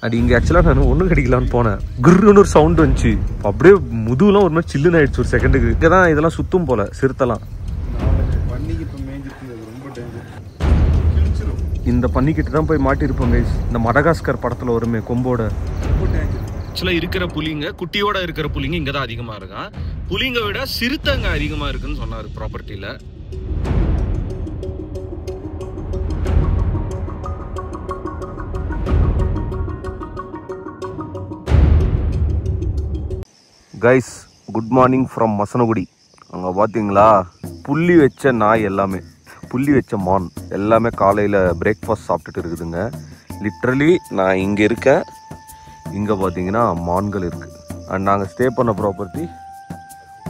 அது இங்கே ஆக்சுவலாக நான் ஒன்று கிடைக்கலான்னு போனேன். குருன்னு ஒரு சவுண்ட் வந்துச்சு. அப்படியே முதுகுலாம் ஒரு மாதிரி சில்லுன்னு ஆயிடுச்சு ஒரு செகண்டுக்கு. இங்கே தான் இதெல்லாம் சுத்தும் போல சிறுத்தலாம். இந்த பன்னிக்கிட்ட தான் போய் மாட்டிருப்போம் கைஸ். இந்த மடகாஸ்கர் படத்தில் வருமே கொம்போட. ஆக்சுவலாக இருக்கிற புலிங்க குட்டியோட இருக்கிற புலிங்க இங்கே தான் அதிகமாக இருக்கான். புலிங்க விட சிறுத்தைங்க அதிகமாக இருக்குன்னு சொன்னார் ப்ராப்பர்ட்டியில். Guys good morning from Masinagudi. அங்கே பார்த்தீங்களா புள்ளி வச்ச நாய் எல்லாமே, புள்ளி வச்ச மான் எல்லாமே காலையில் பிரேக்ஃபாஸ்ட் சாப்பிட்டுட்டு இருக்குதுங்க. லிட்ரலி நான் இங்கே இருக்கேன், இங்கே பார்த்தீங்கன்னா மான்கள் இருக்குது. அண்ட் நாங்கள் ஸ்டே பண்ண ப்ராப்பர்ட்டி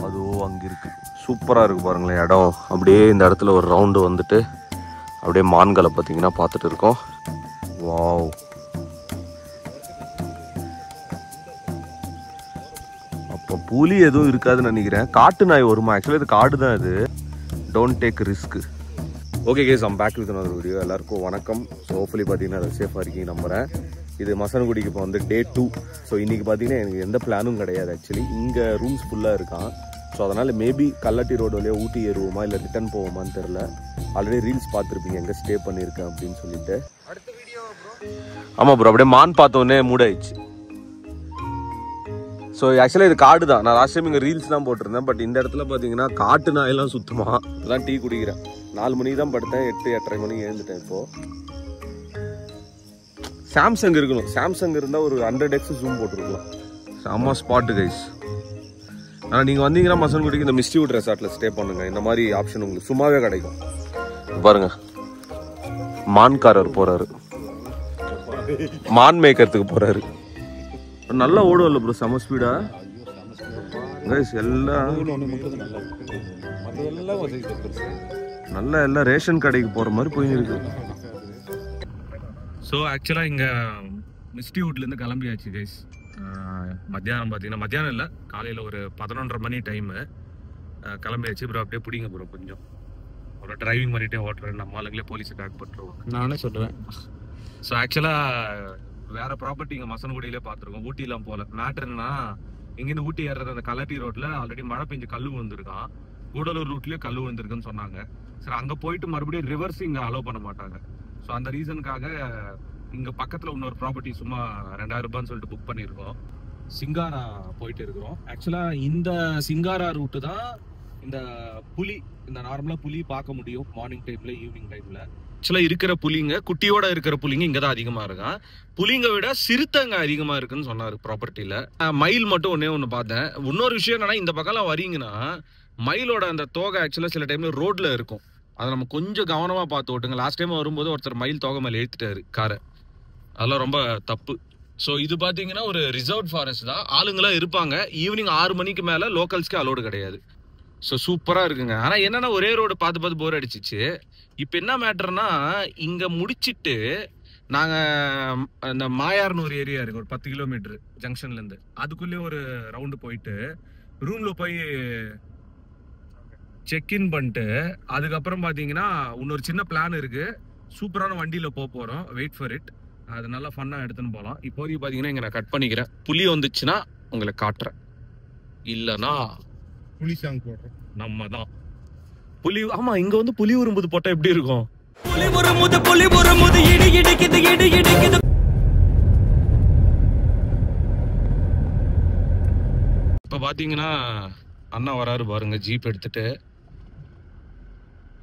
அதுவும் அங்கே இருக்குது. சூப்பராக இருக்குது பாருங்களேன் இடம். அப்படியே இந்த இடத்துல ஒரு ரவுண்டு வந்துட்டு அப்படியே மான்களை பார்த்தீங்கன்னா பார்த்துட்டு இருக்கோம். வாவ், அப்போ புலி எதுவும் இருக்காதுன்னு நினைக்கிறேன். காட்டு நாய் வருமா? ஆக்சுவலி இது காடு தான். இது don't take risk. Okay guys, I'm back with another video. எல்லாருக்கும் வணக்கம். ஸோ ஹோப்ஃபுல்லி பார்த்தீங்கன்னா அதை சேஃபாக இருக்கீங்க நம்புகிறேன். இது மசனகுடிக்கு இப்போ வந்து டே 2. ஸோ இன்றைக்கி பார்த்தீங்கன்னா எனக்கு எந்த பிளானும் கிடையாது. ஆக்சுவலி இங்கே ரூம்ஸ் ஃபுல்லாக இருக்கான். ஸோ அதனால் மேபி கல்லட்டி ரோடு வழியாக ஊட்டி ஏறுவோமா இல்லை ரிட்டர்ன் போவோமான்னு தெரில. ஆல்ரெடி ரீல்ஸ் பார்த்துருப்பீங்க எங்கே ஸ்டே பண்ணியிருக்கேன் அப்படின்னு சொல்லிட்டு. ஆமாம் ப்ரோ, அப்படியே மான் பார்த்தோன்னே மூடாயிடுச்சு. ஸோ ஆக்சுவலாக இது காடு தான். நான் லாஸ்ட் டைம் இங்கே ரீல்ஸ் தான் போட்டிருந்தேன். பட் இந்த இடத்துல பார்த்தீங்கன்னா காட்டு நாயெல்லாம் சுத்தமாக. இப்போதான் டீ குடிக்கிறேன். 4 மணிக்கு தான் படுத்தேன், 8-8:30 மணிக்கு எழுந்துட்டேன். இப்போது சாம்சங் இருக்கணும். சாம்சங் இருந்தால் ஒரு 100x ஜூம் போட்டுருக்கலாம். செம்ம ஸ்பாட்டு கைஸ். ஆனால் நீங்கள் வந்தீங்கன்னா மசனகுடிக்கு இந்த மிஸ்டிவுட் ரெசார்ட்டில் ஸ்டே பண்ணுங்க. இந்த மாதிரி ஆப்ஷன் உங்களுக்கு சும்மாவே கிடைக்கும். பாருங்க, மான்காரர் போகிறாரு, மான் மேய்க்கிறதுக்கு போகிறாரு. நல்லா ஓடும் இல்லை ப்ரோ, செம ஸ்பீடா கைஸ். எல்லாம் நல்லா எல்லாம் ரேஷன் கடைக்கு போகிற மாதிரி போயிருக்கு. ஸோ ஆக்சுவலாக இங்கே மிஸ்டிவுட்லேருந்து கிளம்பியாச்சு கைஸ். மத்தியானம் பார்த்தீங்கன்னா, மத்தியானம் இல்லை காலையில் ஒரு 11:30 மணி டைமு கிளம்பியாச்சு. ப்ரோ அப்படியே பிடிங்க ப்ரோ, கொஞ்சம் ஒரு டிரைவிங் பண்ணிட்டே ஓட்டுறேன். நம்ம ஆளுங்களே போலீஸை பேக் பண்ணுறோம் நானே சொல்லுவேன். ஸோ ஆக்சுவலாக வேற ப்ராப்பர்ட்டி இங்கே மசனகுடியிலே பார்த்துருக்கோம். ஊட்டிலாம் போல. மேட்ரு என்னன்னா, இங்கேருந்து ஊட்டி ஏறுறது அந்த கல்லட்டி ரோட்டில் ஆல்ரெடி மழை பெஞ்சு கல் விழுந்திருக்கான். கூடலூர் ரூட்லேயே கல் விழுந்திருக்குன்னு சொன்னாங்க. சரி, அங்கே போயிட்டு மறுபடியும் ரிவர்ஸ் இங்கே அலோவ் பண்ண மாட்டாங்க. ஸோ அந்த ரீசனுக்காக இங்கே பக்கத்தில் இன்னொரு ப்ராப்பர்ட்டி சும்மா 2000 ரூபான்னு சொல்லிட்டு புக் பண்ணியிருக்கோம். சிங்காரா போயிட்டு இருக்கிறோம். ஆக்சுவலாக இந்த சிங்காரா ரூட்டு தான் இந்த புலி, இந்த நார்மலாக புலி பார்க்க முடியும் மார்னிங் டைமில், ஈவினிங் டைமில். ஆக்சுவலாக இருக்கிற புலிங்க குட்டியோட இருக்கிற புலிங்க இங்கே தான் அதிகமாக இருக்கான். புலிங்க விட சிறுத்தைங்க அதிகமாக இருக்குன்னு சொன்னார் ப்ராப்பர்ட்டியில். மயில் மட்டும் ஒன்று பார்த்தேன். இன்னொரு விஷயம் என்னன்னா, இந்த பக்கம்லாம் வரீங்கன்னா மயிலோட அந்த தோகை ஆக்சுவலாக சில டைம்ல ரோட்ல இருக்கும். அதை நம்ம கொஞ்சம் கவனமாக பார்த்து ஓட்டுங்க. லாஸ்ட் டைம் வரும்போது ஒருத்தர் மயில் தோகை மேலே ஏற்றிட்டாரு காரை. அதெல்லாம் ரொம்ப தப்பு. ஸோ இது பார்த்தீங்கன்னா ஒரு ரிசர்வ் ஃபாரஸ்ட் தான். ஆளுங்களாம் இருப்பாங்க. ஈவினிங் 6 மணிக்கு மேலே லோக்கல்ஸ்க்கு அலோடு கிடையாது. ஸோ சூப்பராக இருக்குங்க. ஆனால் என்னன்னா, ஒரே ரோடு பார்த்து போர் அடிச்சிச்சு. இப்போ என்ன மேட்டர்னா, இங்கே முடிச்சுட்டு நாங்கள் இந்த மாயார்னு ஒரு ஏரியா இருக்குது, ஒரு 10 கிலோமீட்டர் ஜங்ஷன்லேருந்து. அதுக்குள்ளேயே ஒரு ரவுண்டு போயிட்டு ரூமில் போய் செக்இன் பண்ணிட்டு அதுக்கப்புறம் பார்த்தீங்கன்னா இன்னொரு சின்ன பிளான் இருக்குது. சூப்பரான வண்டியில் போகிறோம். Wait for it. அது நல்லா ஃபன்னாக எடுத்துன்னு போகலாம். இப்போதைக்கு பார்த்தீங்கன்னா இங்கே நான் கட் பண்ணிக்கிறேன். புலி வந்துச்சுன்னா உங்களை காட்டுறேன், இல்லைன்னா புலி சாங் போடுறோம் நம்ம தான். புலி, ஆமா, இங்க வந்து புலி உரும்புது போட்டா எப்படி இருக்கும்? இப்ப பாத்தீங்கன்னா அண்ணா வராரு பாருங்க, ஜீப் எடுத்துட்டு.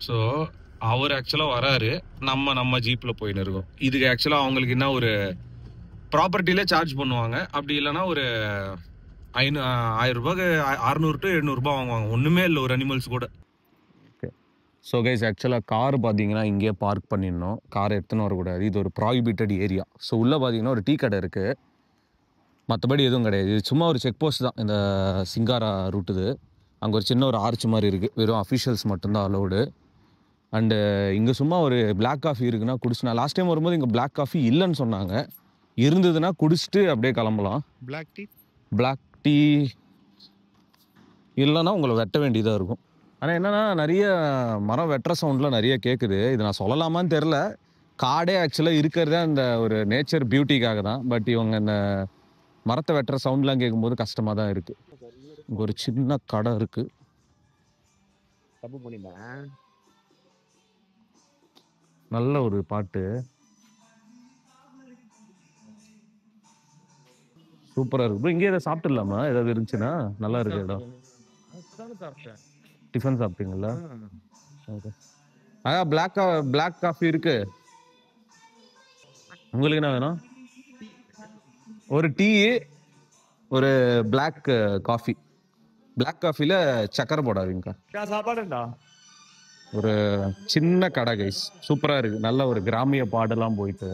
ஸோ அவர் ஆக்சுவலா வராரு, நம்ம ஜீப்ல போயின்னு இருக்கோம். இதுக்கு ஆக்சுவலா அவங்களுக்கு என்ன ஒரு ப்ராப்பர்ட்டில சார்ஜ் பண்ணுவாங்க. அப்படி இல்லைன்னா ஒரு 1000 ரூபாய்க்கு 600 to 700 ரூபாய் வாங்குவாங்க. ஒன்றுமே இல்லை ஒரு அனிமல்ஸ் கூட. ஓகே, ஸோ கைஸ் ஆக்சுவலாக கார் பார்த்தீங்கன்னா இங்கேயே பார்க் பண்ணிடணும். கார் எடுத்துன்னு வரக்கூடாது. இது ஒரு ப்ராஹிபிட்டட் ஏரியா. ஸோ உள்ளே பார்த்தீங்கன்னா ஒரு டீ கடை இருக்குது, மற்றபடி எதுவும் கிடையாது. இது சும்மா ஒரு செக் போஸ்ட் தான் இந்த சிங்காரா ரூட்டுது. அங்கே ஒரு சின்ன ஒரு ஆர்ச் மாதிரி இருக்குது. வெறும் அஃபிஷியல்ஸ் மட்டும்தான் அலோடு. அண்டு இங்கே சும்மா ஒரு பிளாக் காஃபி இருக்குன்னா குடிச்சு. நான் லாஸ்ட் டைம் வரும்போது இங்கே பிளாக் காஃபி இல்லைன்னு சொன்னாங்க. இருந்ததுன்னா குடிச்சிட்டு அப்படியே கிளம்பலாம். பிளாக் டீ இல்லைன்னா உங்களை வெட்ட வேண்டியதாக இருக்கும். ஆனால் என்னென்னா, நிறைய மரம் வெட்டுற சவுண்ட்லாம் நிறைய கேட்குது. இது நான் சொல்லலாமான்னு தெரில. காடே ஆக்சுவலாக இருக்கிறதே அந்த ஒரு நேச்சர் பியூட்டிக்காக தான். பட் இவங்க இந்த மரத்தை வெட்டுற சவுண்ட்லாம் கேட்கும்போது கஷ்டமாக தான் இருக்குது. இங்கே ஒரு சின்ன கடை இருக்குது. நல்ல ஒரு பாட்டு, சூப்பராக இருக்கு. இங்கே எதாவது சாப்பிட்டுடலாமா? ஏதாவது இருந்துச்சுன்னா நல்லா இருக்கு இடம். டிஃபன் சாப்பிட்டீங்களா? ஓகே. பிளாக் காஃபி இருக்கு. உங்களுக்கு என்ன வேணும்? ஒரு டீ, ஒரு பிளாக் காஃபி. பிளாக் காஃபில சக்கரை போடாதீங்கக்கா. சாப்பாடுண்டா. ஒரு சின்ன கடை கைஸ், சூப்பராக இருக்கு. நல்ல ஒரு கிராமிய பாடெல்லாம் போயிட்டு.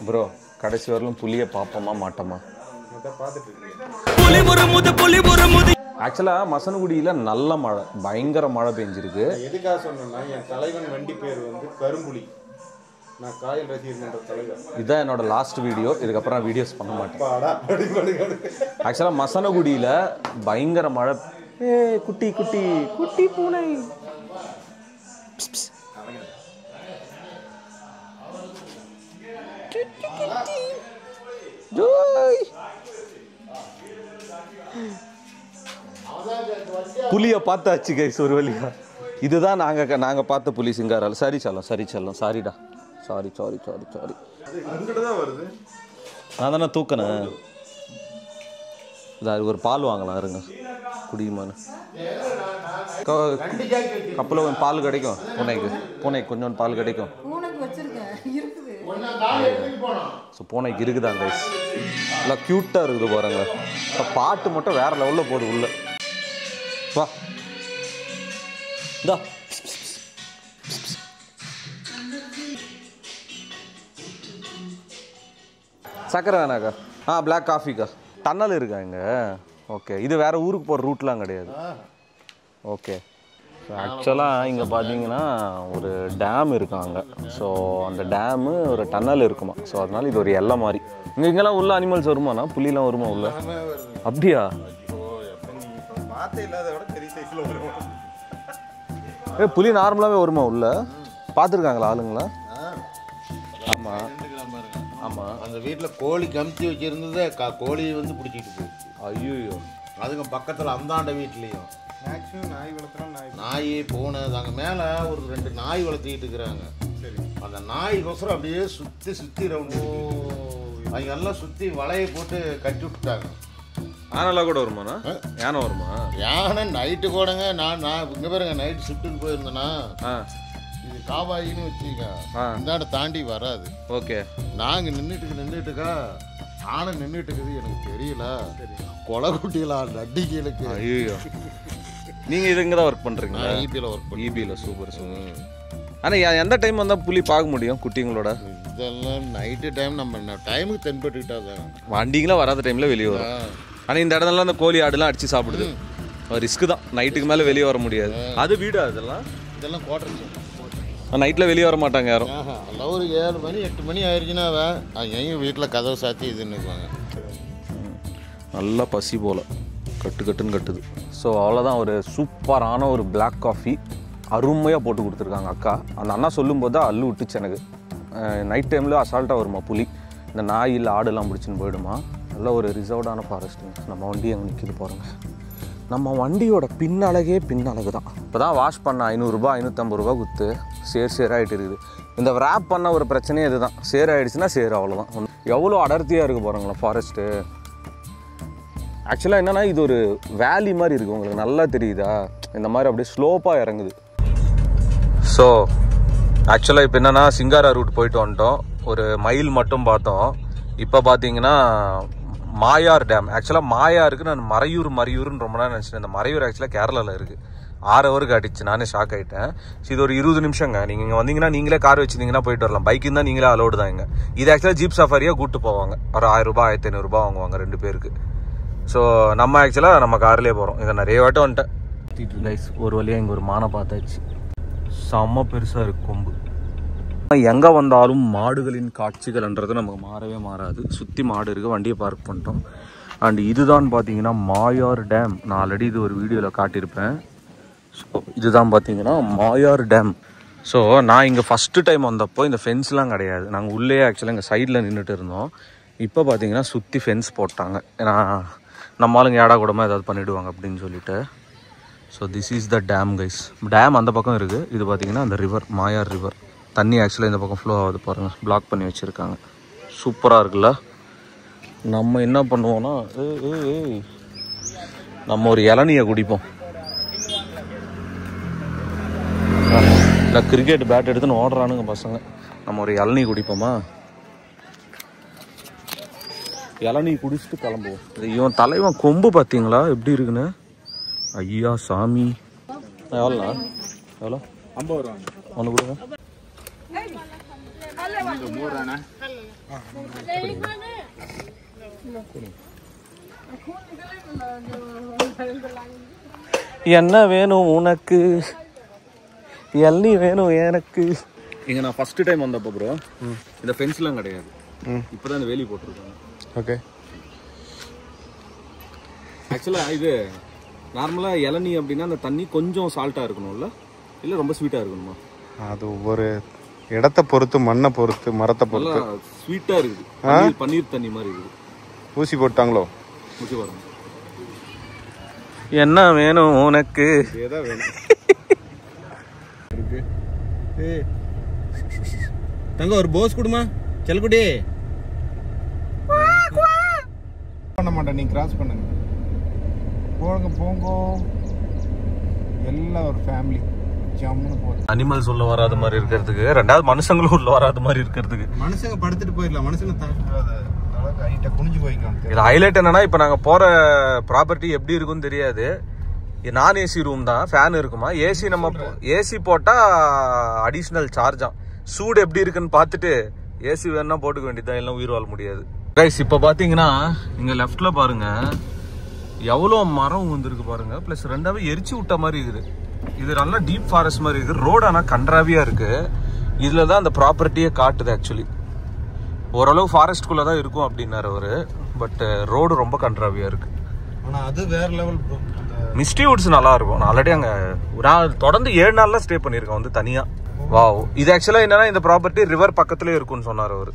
ப்ரோ கடைசி வரலும் புளியை பார்ப்போமா மாட்டோமா? ஆக்சுவலாக மசனகுடியில் நல்ல மழை, பயங்கர மழை பெஞ்சிருக்கு. எதுக்காக சொன்னேன்னா, என் தலைவன் வண்டி பேர் வந்து கரும்புலி. நான் காயல் ரசிகர் மன்ற தலைவர். இதுதான் என்னோட லாஸ்ட் வீடியோ. இதுக்கப்புறம் நான் வீடியோஸ் பண்ண மாட்டேன். ஆக்சுவலாக மசனகுடியில் பயங்கர மழை. குட்டி குட்டி குட்டி பூனை. புலியை பார்த்தாச்சு கைஸ் ஒரு வழியா. இதுதான் நாங்க பார்த்த புலி சிங்காரால். சரி செல்லம் சாரிடா. சாரி. நான் தானே தூக்கினேன். ஒரு பால் வாங்கலாம் இருங்க, குடியுமான்னு. கப்பல பால் கிடைக்கும். பூனைக்கு கொஞ்சம் பால் கிடைக்கும். ஸோ பூனைக்கு இருக்குதாங்க கைஸ். நல்லா க்யூட்டாக இருக்குது பாருங்க. பாட்டு மட்டும் வேற லெவலில் போகுது உள்ள. வா இந்தா. சக்கரை வேணாக்கா? பிளாக் காஃபிக்கா. டன்னல் இருக்கா இங்கே? ஓகே. இது வேற ஊருக்கு போகிற ரூட்லாம் கிடையாது. ஓகே. ஆக்சுவலாக இங்கே பார்த்தீங்கன்னா ஒரு டேம் இருக்காங்க. ஸோ அந்த டேமு ஒரு டன்னல் இருக்குமா. ஸோ அதனால இது ஒரு எல்லை மாதிரி. இங்கெல்லாம் உள்ள அனிமல்ஸ் வருமாண்ணா? புலிலாம் வருமா உள்ள? அப்படியா? புலி நார்மலாகவே வருமா உள்ள? பார்த்துருக்காங்களா ஆளுங்களா? ஆமாம். அந்த வீட்டில் கோழி கமிச்சு வச்சிருந்தது கோழி வந்து பிடிச்சிட்டு போயிடுச்சு. ஐயோ. அதுங்க பக்கத்தில் அந்தாண்ட வீட்லேயும் நாய் பூனை அங்கே மேலே ஒரு 2 நாய் வளர்த்திக்கிட்டு இருக்கிறாங்க. சரி. அந்த நாய்க்கொசரம் அப்படியே சுற்றி ரவுண்டு அவங்க எல்லாம் சுற்றி வலையை போட்டு கட்டி விட்டுட்டாங்க. யானைலாம் கூட வருமாண்ணா? யானை வருமா? யானை நைட்டு கூடங்க. நான் இங்கே பாருங்க, நைட்டு ஷிஃப்ட்டுக்கு போயிருந்தேன்னா இது காவாயின்னு வச்சுக்க இந்தாண்ட தாண்டி வராது. ஓகே. நாங்கள் நின்றுட்டுக்கா யானை நின்றுட்டு இருக்குது. எனக்கு தெரியல, கொலை குட்டிலாம் நட்டிகளுக்கு. ஐயோ. நீங்கள் இது இங்கே தான் ஒர்க் பண்ணுறீங்களா? ஈபியில் ஒர்க் பண்ணி. ஈபியில். சூப்பர். ஆனால் எந்த டைம் வந்தால் புலி பார்க்க முடியும் குட்டிங்களோட? இதெல்லாம் நைட்டு டைம் நம்ம டைமுக்கு தென்பட்டுக்கிட்டா தான். வண்டிங்களாம் வராத டைமில் வெளியே வரும். ஆனால் இந்த இடத்துலலாம் அந்த கோழி ஆடுலாம் அடித்து சாப்பிடுது. ரிஸ்க்கு தான். நைட்டுக்கு மேலே வெளியே வர முடியாது. அது வீடா? இதெல்லாம் குவார்டர்ஸ். நைட்டில் வெளியே வர மாட்டாங்க யாரும். எல்லாம் ஒரு 7 மணி 8 மணி ஆயிடுச்சுன்னா எங்கள் வீட்டில் கதவை சாத்தி இதுன்னுக்குவாங்க. நல்லா பசி போல் கட்டுன்னு கட்டுது. ஸோ அவ்வளோதான். ஒரு சூப்பரான ஒரு பிளாக் காஃபி அருமையாக போட்டு கொடுத்துருக்காங்க அக்கா. அந்த அண்ணா சொல்லும்போது தான் அள்ளு விட்டுச்சு எனக்கு. நைட் டைமில் அசால்ட்டாக வருமா புலி. இந்த நாய் இல்லை ஆடுலாம் பிடிச்சின்னு போயிடுமா. நல்ல ஒரு ரிசர்வ்டான ஃபாரஸ்ட்டுங்க. நம்ம வண்டி அங்கே நிற்கிது பாருங்கள். நம்ம வண்டியோட பின்னழகே பின்னழகு தான். இப்போ தான் வாஷ் பண்ண 500 ரூபா 550 ரூபா கொடுத்து சேராகிட்டு இருக்குது. இந்த ரேப் பண்ண ஒரு பிரச்சனையே இது தான். சேராகிடுச்சுன்னா அவ்வளோதான். எவ்வளோ அடர்த்தியாக இருக்குது பாருங்களேன் ஃபாரஸ்ட்டு. ஆக்சுவலாக என்னென்னா இது ஒரு வேலி மாதிரி இருக்குது. உங்களுக்கு நல்லா தெரியுதா? இந்த மாதிரி அப்படியே ஸ்லோப்பாக இறங்குது. ஸோ ஆக்சுவலாக இப்போ என்னென்னா சிங்காரா ரூட் போயிட்டு வந்துட்டோம். ஒரு மைல் மட்டும் பார்த்தோம். இப்போ பார்த்தீங்கன்னா மாயார் டேம். ஆக்சுவலாக மாயாருக்கு நான் மறையூர்னு ரொம்ப நேரம் நினச்சிட்டேன். இந்த மறையூர் ஆக்சுவலாக கேரளாவில் இருக்குது. 6 ஹவர் காட்டிச்சு. நானே ஷாக் ஆகிட்டேன். ஸோ இது ஒரு 20 நிமிஷங்க. நீங்கள் இங்கே வந்தீங்கன்னா நீங்களே கார் வச்சுருந்தீங்கன்னா போயிட்டு வரலாம். பைக்கு இருந்தால் நீங்களே அலோடு தான். இங்கே இது ஆக்சுவலாக ஜீப் சஃபாரியாக கூப்பிட்டு போவாங்க. ஒரு 1000 ரூபா 1500 ரூபா வாங்குவாங்க 2 பேருக்கு. ஸோ நம்ம ஆக்சுவலாக நம்ம கார்லேயே போகிறோம். இதை நிறைய வாட்டம் வந்துட்டேன் கைஸ். ஒரு வழியாக இங்கே ஒரு மானை பார்த்தாச்சு. செம்ம பெருசாக இருக்கு கொம்பு. எங்கே வந்தாலும் மாடுகளின் காட்சிகள்ன்றது நமக்கு மாறவே மாறாது. சுற்றி மாடு இருக்குது. வண்டியை பார்க் பண்ணிட்டோம். அண்ட் இதுதான் பார்த்தீங்கன்னா மாயார் டேம். நான் ஆல்ரெடி இது ஒரு வீடியோவில் காட்டியிருப்பேன். ஸோ இதுதான் பார்த்தீங்கன்னா மாயார் டேம். ஸோ நான் இங்கே ஃபஸ்ட்டு டைம் வந்தப்போ இந்த ஃபென்ஸ்லாம் கிடையாது. நாங்கள் உள்ளே ஆக்சுவலாக இங்கே சைடில் நின்றுட்டு இருந்தோம். இப்போ பார்த்தீங்கன்னா சுற்றி ஃபென்ஸ் போட்டாங்க. ஏன்னா நம்ம ஆளுங்க ஏடா கூடமாக ஏதாவது பண்ணிவிடுவாங்க அப்படின்னு சொல்லிட்டு. So this is the dam guys. Dam அந்த பக்கம் இருக்குது. இது பார்த்தீங்கன்னா அந்த ரிவர், மாயார் ரிவர். தண்ணி ஆக்சுவலாக இந்த பக்கம் ஃப்ளோ ஆகுது பாருங்கள். பிளாக் பண்ணி வச்சுருக்காங்க. சூப்பராக இருக்குல்ல. நம்ம என்ன பண்ணுவோன்னா நம்ம ஒரு இளநியை குடிப்போம். இல்லை கிரிக்கெட் பேட் எடுத்துன்னு ஓடுறானுங்க பசங்க. நம்ம ஒரு இளநீ குடிப்போமா? இளநீ குடிச்சிட்டு கிளம்புவோம். இவன் தலைவன் கொம்பு பார்த்தீங்களா எப்படி இருக்குன்னு? ஐயா சாமி. எவ்வளோண்ணா? எவ்வளோ? 50 ரூபா. ஒன்று கொடுங்க. என்ன வேணும் உனக்கு? இளநீ வேணும் எனக்கு. இங்கே நான் ஃபர்ஸ்ட் டைம் வந்தப்போ ப்ரோ இந்த ஃபென்ஸ்லாம் கிடையாது. இப்போ தான் இந்த வேலி போட்டிருக்காங்க. ஓகே. ஆக்சுவலாக இது நார்மலாக இளநீ அப்படின்னா அந்த தண்ணி கொஞ்சம் சால்ட்டாக இருக்கணும்ல, இல்லை ரொம்ப ஸ்வீட்டாக இருக்கணுமா? அது ஒவ்வொரு இடத்த பொறுத்து, மண்ணை பொறுத்து, மரத்தை பொறுத்து. ஸ்வீட்டாக இருக்குது. பன்னீர் தண்ணி மாதிரி இருக்குது. ஊசி போட்டாங்களோ? ஊசி போடுறோம். என்ன வேணும் உனக்கு? ஏதா வேணும். தங்க ஒரு போஸ் கொடுமா செல்குடி. பண்ண மாட்டேன், நீங்க கிராஸ் பண்ணுங்க. போங்க போங்க, எல்லாம் ஒரு ஃபேமிலி ஜம்முன்னு போகுது. அனிமல்ஸ் உள்ள வராத மாதிரி இருக்கிறதுக்கு, ரெண்டாவது மனுஷங்களும் உள்ள வராத மாதிரி இருக்கிறதுக்கு. மனுஷங்க படுத்துட்டு போயிடலாம், மனுஷங்க ஹைட்டா குனிஞ்சு போய்க்கலாம். இது ஹைலைட் என்னன்னா, இப்போ நாங்கள் போற ப்ராப்பர்ட்டி எப்படி இருக்குன்னு தெரியாது. நான் ஏசி ரூம் தான், ஃபேன் இருக்குமா. ஏசி நம்ம ஏசி போட்டா அடிஷ்னல் சார்ஜா. சூடு எப்படி இருக்குன்னு பார்த்துட்டு ஏசி வேணா போட்டுக்க வேண்டியதான், எல்லாம் உயிர் வாழ முடியாது. கைஸ் இப்போ பார்த்தீங்கன்னா இங்க லெஃப்ட்ல பாருங்க எவ்வளோ மரம் வந்துருக்கு பாருங்க. பிளஸ் ரெண்டாவே எரிச்சு விட்ட மாதிரி இருக்குது. இது நல்லா டீப் ஃபாரஸ்ட் மாதிரி இருக்குது. ரோடு ஆனால் கன்றாவியா இருக்கு. இதுல தான் அந்த ப்ராப்பர்ட்டியே காட்டுது. ஆக்சுவலி ஓரளவு ஃபாரஸ்ட்குள்ள தான் இருக்கும் அப்படின்னாரு அவரு. பட் ரோடு ரொம்ப கன்றாவியா இருக்கு. ஆனா அது வேற லெவல் ப்ரோ. மிஸ்டி வுட்ஸ் நல்லா இருக்கும். நான் ஆல்ரெடி அங்க நான் தொடர்ந்து 7 நாள்ல ஸ்டே பண்ணிருக்கேன் வந்து தனியா. வாவ். இது ஆக்சுவலா என்னன்னா, இந்த ப்ராப்பர்ட்டி ரிவர் பக்கத்துலயே இருக்கும்னு சொன்னார் அவரு.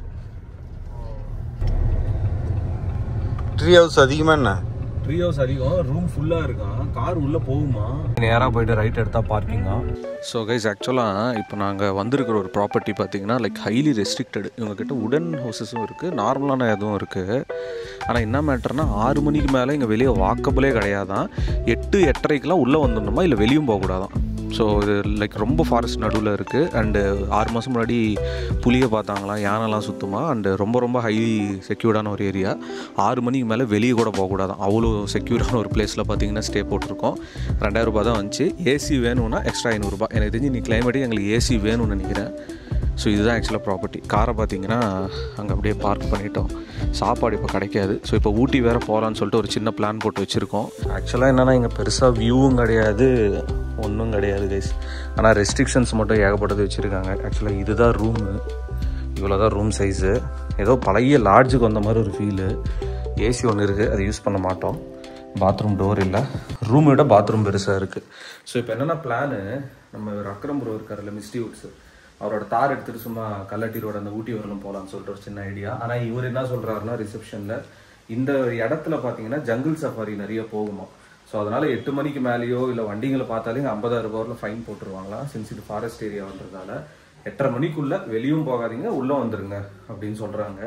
ட்ரீ ஹவுஸ் அதிகமா என்ன? ட்ரீ ஹவுஸ் அதிகம். ரூம் ஃபுல்லா இருக்கான். கார் உள்ள போகுமா? நேரா போயிட்டு ரைட் எடுத்தா பார்க்கிங்கா. ஸோ கைஸ் ஆக்சுவலாக இப்போ நாங்கள் வந்திருக்கிற ஒரு ப்ராப்பர்ட்டி பார்த்தீங்கன்னா லைக் ஹைலி ரெஸ்ட்ரிக்டட். இவங்ககிட்ட உடன் ஹவுசஸும் இருக்குது, நார்மலான எதுவும் இருக்குது. ஆனால் என்ன மேட்டர்னா 6 மணிக்கு மேலே இங்கே வெளியே வாக்கபிளே கிடையாதான். 8, 8:30க்கெலாம் உள்ளே வந்துடணுமா, இல்லை வெளியும் போகக்கூடாதான். ஸோ இது லைக் ரொம்ப ஃபாரஸ்ட் நடுவில் இருக்குது. அண்டு 6 மாதம் முன்னாடி புலியை பார்த்தாங்களாம், யானைலாம் சுற்றுமா. அண்டு ரொம்ப ரொம்ப ஹைலி செக்யூர்டான ஒரு ஏரியா. 6 மணிக்கு மேலே வெளியே கூட போகக்கூடாதான். அவ்வளோ செக்யூர்டான ஒரு பிளேஸில் பார்த்தீங்கன்னா ஸ்டே போட்டிருக்கோம். 2000 ரூபா தான் வந்துச்சு. ஏசி வேணும்னா எக்ஸ்ட்ரா 500 ரூபா. எனக்கு தெரிஞ்சு நீ கிளைமேட்டுக்கு எங்களுக்கு ஏசி வேணும்னு நினைக்கிறேன். ஸோ இதுதான் ஆக்சுவலாக ப்ராப்பர்ட்டி. காரை பார்த்தீங்கன்னா அங்கே அப்படியே பார்க் பண்ணிட்டோம். சாப்பாடு இப்போ கிடைக்காது. ஸோ இப்போ ஊட்டி வேறு போகலான்னு சொல்லிட்டு ஒரு சின்ன பிளான் போட்டு வச்சுருக்கோம். ஆக்சுவலாக என்னென்னா இங்கே பெருசாக வியூவும் கிடையாது, ஒன்றும் கிடையாது கைஸ். ஆனால் ரெஸ்ட்ரிக்ஷன்ஸ் மட்டும் ஏகப்பட்டது வச்சுருக்காங்க. ஆக்சுவலாக இதுதான் ரூமு, இவ்வளோ தான் ரூம் சைஸு. ஏதோ பழைய லாட்ஜுக்கு வந்த மாதிரி ஒரு ஃபீலு. ஏசி ஒன்று இருக்குது, அதை யூஸ் பண்ண மாட்டோம். பாத்ரூம் டோர் இல்லை, ரூமை விட பாத்ரூம் பெருசாக இருக்குது. ஸோ இப்போ என்னென்னா பிளானு, நம்ம ஒரு அக்ரம் ப்ரோ இருக்கார்ல மிஸ்டி வுட்ஸ், அவரோட தார் எடுத்துகிட்டு சும்மா கல்லட்டி ரோடு அந்த ஊட்டி வரலும் போகலான்னு சொல்லிட்டு ஒரு சின்ன ஐடியா. ஆனால் இவர் என்ன சொல்கிறாருன்னா, ரிசப்ஷனில் இந்த இடத்துல பார்த்தீங்கன்னா ஜங்கிள் சஃபாரி நிறைய போகுமா. ஸோ அதனால் 8 மணிக்கு மேலேயோ இல்லை வண்டிங்களை பார்த்தாலே 50,000 ரூபாயில் ஃபைன் போட்டுருவாங்களாம். சின்ஸ் இது ஃபாரஸ்ட் ஏரியா வந்ததால 8:30 மணிக்குள்ளே வெளியும் போகாதீங்க, உள்ளே வந்துருங்க அப்படின்னு சொல்கிறாங்க.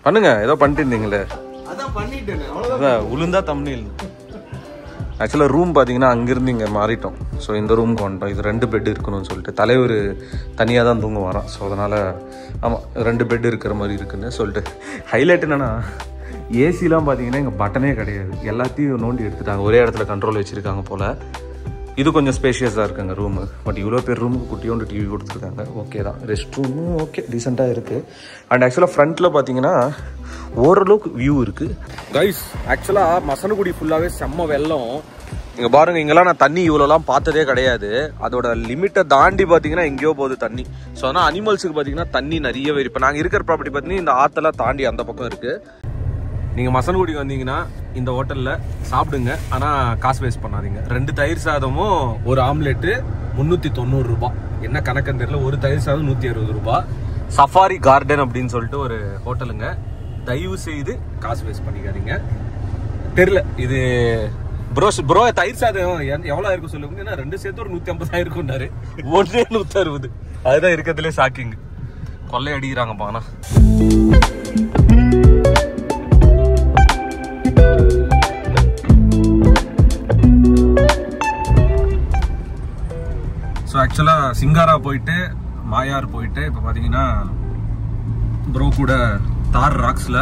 பண்ணுங்க, ஏதோ பண்ணிட்டு இருந்தீங்களே, அதான் பண்ணிட்டேன். அதான் உளுந்தா தமிழ். ஆக்சுவலாக ரூம் பார்த்தீங்கன்னா அங்கேருந்து இங்கே மாறிட்டோம். ஸோ இந்த ரூமுக்கு வந்துட்டோம். இது 2 பெட் இருக்கணும்னு சொல்லிட்டு தலைவர் தனியாக தான் தூங்க வரோம். ஸோ அதனால் ஆமாம் 2 பெட் இருக்கிற மாதிரி இருக்குன்னு சொல்லிட்டு. ஹைலைட் என்னென்னா ஏசிலாம் பார்த்தீங்கன்னா இங்கே பட்டனே கிடையாது, எல்லாத்தையும் நோண்டி எடுத்துட்டாங்க. ஒரே இடத்துல கண்ட்ரோல் வச்சுருக்காங்க போல். இது கொஞ்சம் ஸ்பேஷியஸாக இருக்குங்க ரூமு. பட் இவ்வளோ பேர் ரூமுக்கு குட்டியோண்டு டிவி கொடுத்துருக்காங்க. ஓகே தான், ரெஸ்ட் ரூமும் ஓகே டீசெண்டாக இருக்குது. அண்ட் ஆக்சுவலாக ஃப்ரண்ட்டில் பார்த்தீங்கன்னா ஓரளவுக்கு வியூ இருக்குது கைஸ். ஆக்சுவலாக மசனகுடி ஃபுல்லாகவே செம்ம வெள்ளம். இங்கே பாருங்கள், இங்கெல்லாம் நான் தண்ணி இவ்வளோலாம் பார்த்ததே கிடையாது. அதோட லிமிட்டை தாண்டி பார்த்தீங்கன்னா எங்கேயோ போகுது தண்ணி. ஸோ ஆனால் அனிமல்ஸுக்கு பார்த்தீங்கன்னா தண்ணி நிறையவே. இப்போ நாங்கள் இருக்கிற ப்ராப்பர்ட்டி பார்த்தீங்கன்னா இந்த ஆற்றெல்லாம் தாண்டி அந்த பக்கம் இருக்குது. நீங்கள் மசனகுடிக்கு வந்தீங்கன்னா இந்த ஹோட்டலில் சாப்பிடுங்க. ஆனால் காசு வேஸ்ட் பண்ணாதீங்க. 2 தயிர் சாதமும் ஒரு ஆம்லெட்டு 390 ரூபாய். என்ன கணக்குன்னு தெரியல. ஒரு தயிர் சாதம் 160 ரூபாய். சஃபாரி கார்டன் அப்படின்னு சொல்லிட்டு ஒரு ஹோட்டலுங்க. தயவு செய்து காசு வேஸ்ட் பண்ணிக்காதீங்க. தெரியல இது ப்ரோ தயிர் சாதம் எவ்வளோ இருக்கும் சொல்லுங்க. ஏன்னா 2 சேர்த்து ஒரு 150 இருக்கும்னாரு. ஒன்றே 160. அதுதான் இருக்கிறதுலே ஷாக்கிங். கொள்ளை அடிக்கிறாங்க பானா. ஸோ ஆக்சுவலாக சிங்காரா போயிட்டு மாயார் போயிட்டு இப்போ பார்த்தீங்கன்னா ப்ரோ கூட தார் ராக்ஸில்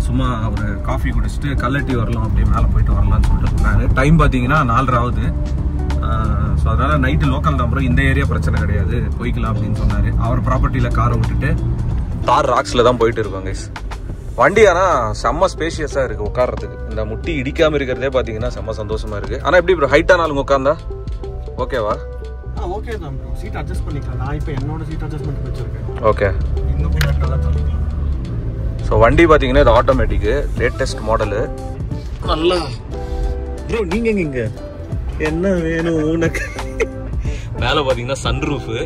சும்மா ஒரு காஃபி குடிச்சிட்டு கல்லட்டி வரலாம் அப்படியே மேலே போயிட்டு வரலாம்னு சொல்லிட்டு சொன்னாங்க. டைம் பார்த்தீங்கன்னா 4:30 ஆகுது. ஸோ அதனால் நைட்டு லோக்கல் தான் ப்ரோ. இந்த ஏரியா பிரச்சனை கிடையாது, போய்க்கலாம் அப்படின்னு சொன்னார். அவர் ப்ராப்பர்ட்டியில் காரை விட்டுட்டு தார் ராக்ஸில் தான் போயிட்டு இருக்கோம் கைஸ். வண்டி ஆனால் செம்ம ஸ்பேஷியஸாக இருக்குது உட்கார்றதுக்கு. இந்த முட்டி இடிக்காமல் இருக்கிறதே பார்த்தீங்கன்னா செம்ம சந்தோஷமாக இருக்குது. ஆனால் எப்படி ப்ரோ ஹைட்டான ஆளுங்க உட்காந்தா ஓகேவா? ஓகே தான் ப்ரோ. சீட் அட்ஜஸ்ட் பண்ணிக்கலாம். நான் இப்போ என்னோட சீட் அட்ஜஸ்ட்மெண்ட் வச்சிருக்கேன். ஓகே. இன்னும் கொஞ்சம் நல்லா தள்ளிக்கலாம். ஸோ வண்டி பார்த்தீங்கன்னா இது ஆட்டோமேட்டிக்கு லேட்டஸ்ட் மாடலு. நல்லா ப்ரோ. நீங்கள் இங்கே என்ன வேணும் உனக்கு? மேலே பார்த்தீங்கன்னா சன்ரூஃபு.